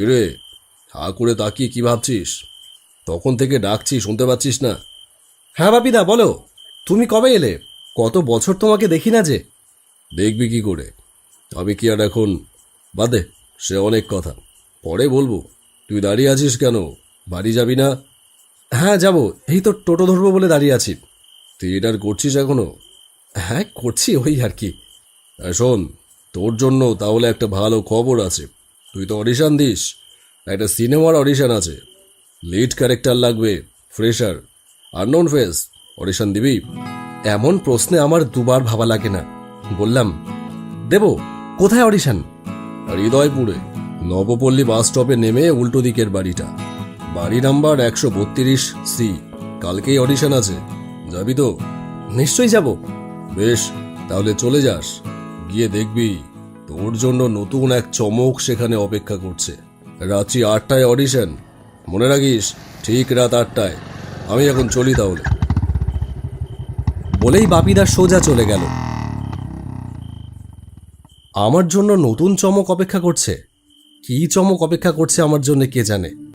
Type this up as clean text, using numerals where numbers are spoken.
কিরে, হা করে তাকিয়ে কি ভাবছিস? তখন থেকে ডাকছি, শুনতে পাচ্ছিস না? হ্যাঁ বাপিদা, বলো। তুমি কবে এলে? কত বছর তোমাকে দেখি না যে। দেখবি কি করে? আমি কি আর এখন? বাদে, সে অনেক কথা, পরে বলবো। তুই দাঁড়িয়ে আছিস কেন? বাড়ি যাবি না? হ্যাঁ যাব, এই তো টোটো ধরবো বলে দাঁড়িয়ে আছি। থিয়েটার করছিস এখনো? হ্যাঁ করছি, ওই আর কি। শোন, তোর জন্য তাহলে একটা ভালো খবর আছে। তুই তো অডিশন দিস, একটা সিনেমার অডিশন আছে। লিড ক্যারেক্টার লাগবে, ফ্রেশার, আননোন ফেস। অডিশন দিবি? এমন প্রশ্নে আমার দুবার ভাবা লাগে না। বললাম, দেব। কোথায় অডিশন? হৃদয়পুরে, নবপল্লী বাস স্টপে নেমে উল্টো দিকের বাড়িটা। বাড়ি নাম্বার 132C। কালকেই অডিশন আছে, যাবি তো? নিশ্চয়ই যাব। বেশ, তাহলে চলে যাস। গিয়ে দেখবি তোর জন্য নতুন এক চমক সেখানে অপেক্ষা করছে। রাত্রি 8টায় অডিশন, মনে রাখিস, ঠিক রাত 8টায়। আমি এখন চলি তাহলে। বলেই বাপিদা সোজা চলে গেল। আমার জন্য নতুন চমক অপেক্ষা করছে। কী চমক অপেক্ষা করছে আমার জন্য কে জানে।